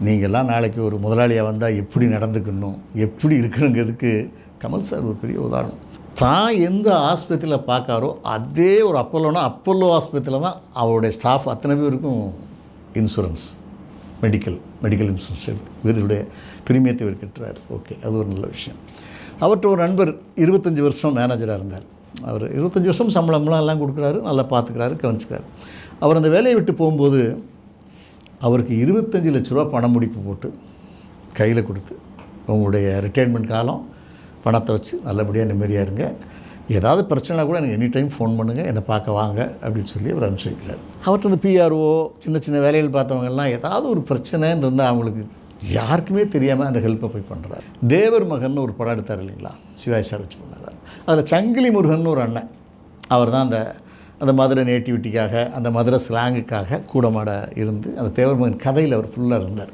நீங்கள்லாம் நாளைக்கு ஒரு முதலாளியாக வந்தால் எப்படி நடந்துக்கணும், எப்படி இருக்கணுங்கிறதுக்கு கமல் சார் ஒரு பெரிய உதாரணம். தான் எந்த ஆஸ்பத்திரியில் பார்க்காரோ அதே ஒரு அப்போலோ ஆஸ்பத்திரியில் தான் அவருடைய ஸ்டாஃப் அத்தனை பேருக்கும் இன்சூரன்ஸ், மெடிக்கல் இன்சூரன்ஸ் எடுத்து இவருடைய பிரிமியத்தை இவர் கட்டுறாரு. ஓகே, அது ஒரு நல்ல விஷயம். அவர்கிட்ட ஒரு நண்பர் 25 வருஷம் மேனேஜராக இருந்தார். அவர் 25 வருஷம் சம்பளம்லாம் எல்லாம் கொடுக்குறாரு, நல்லா பார்த்துக்கிறாரு, கவனிச்சுக்கிறாரு. அவர் அந்த வேலையை விட்டு போகும்போது அவருக்கு 25 லட்ச ரூபா பண முடிப்பு போட்டு கையில் கொடுத்து, உங்களுடைய ரிட்டையர்மெண்ட் காலம் பணத்தை வச்சு நல்லபடியாக நிம்மதியாக இருங்க, ஏதாவது பிரச்சனை கூட எனக்கு எனி டைம் ஃபோன் பண்ணுங்கள், என்னை பார்க்க வாங்க அப்படின்னு சொல்லி அவர் அனுப்பிச்சி வைக்கிறார். அவர்கிட்ட இந்த பிஆர்ஓ சின்ன சின்ன வேலைகள் பார்த்தவங்கெல்லாம் ஏதாவது ஒரு பிரச்சனைன்னு இருந்தால் அவங்களுக்கு யாருக்குமே தெரியாமல் அந்த ஹெல்ப்பை போய் பண்ணுறாரு. தேவர் மகன் ஒரு படம் எடுத்தார் இல்லைங்களா, சிவாஜி சார் வச்சு பண்ணார். அதில் சங்கிலி முருகன் ஒரு அண்ணன், அவர் தான் அந்த மதுரை நேட்டிவிட்டிக்காக, அந்த மதுரை ஸ்லாங்குக்காக கூடமாட இருந்து அந்த தேவர் மகன் கதையில் அவர் ஃபுல்லாக இருந்தார்.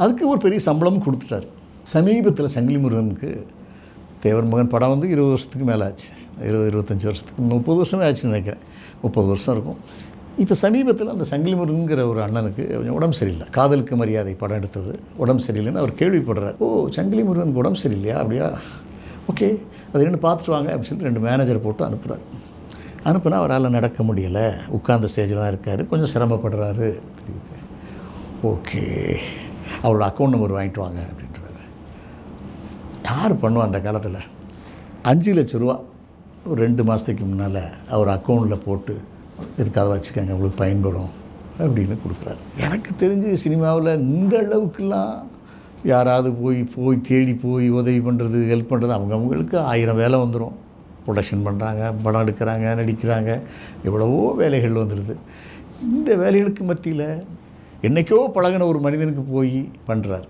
அதுக்கு ஒரு பெரிய சம்பளமும் கொடுத்துட்டார். சமீபத்தில் சங்கிலி முருகனுக்கு தேவர் மகன் படம் வந்து 20 வருஷத்துக்கு மேலே ஆச்சு, 20-25 வருஷத்துக்கு 30 வருஷமே ஆச்சுன்னு நினைக்கிறேன், 30 வருஷம் இருக்கும். இப்போ சமீபத்தில் அந்த சங்கிலி முருகன்கிற ஒரு அண்ணனுக்கு கொஞ்சம் உடம்பு சரியில்லை. காதலுக்கு மரியாதை படம் எடுத்தவர் உடம்பு சரியில்லைன்னு அவர் கேள்விப்படுறார். ஓ, சங்கிலி முருகனுக்கு உடம்பு சரியில்லையா, அப்படியா, ஓகே, அது ரெண்டு பார்த்துட்டு வாங்க அப்படின்னு சொல்லிட்டு 2 மேனேஜரை போட்டு அனுப்புகிறார். அனுப்புனா அவரால் நடக்க முடியலை, உட்கார்ந்த ஸ்டேஜில் தான் இருக்கார், கொஞ்சம் சிரமப்படுறாரு தெரியுது. ஓகே, அவரோட அக்கௌண்ட் நம்பர் வாங்கிட்டு வாங்க அப்படின்றாரு. யார் பண்ணுவா அந்த காலத்தில்? 5 லட்ச ரூபா ஒரு 2 மாதத்துக்கு முன்னால் அவர் அக்கௌண்ட்டில் போட்டு எதுக்காக வச்சுக்கோங்க, உங்களுக்கு பயன்படும் அப்படின்னு கொடுக்குறாரு. எனக்கு தெரிஞ்சு சினிமாவில் இந்த அளவுக்குலாம் யாராவது போய் தேடி போய் உதவி பண்ணுறது, ஹெல்ப் பண்ணுறது, அவங்களுக்கு 1000 வேலை வந்துடும். ப்ரொடக்ஷன் பண்ணுறாங்க, படம் எடுக்கிறாங்க, நடிக்கிறாங்க, எவ்வளவோ வேலைகள் வந்துடுது. இந்த வேலைகளுக்கு மத்தியில் என்றைக்கோ பழகின ஒரு மனிதனுக்கு போய் பண்ணுறாரு.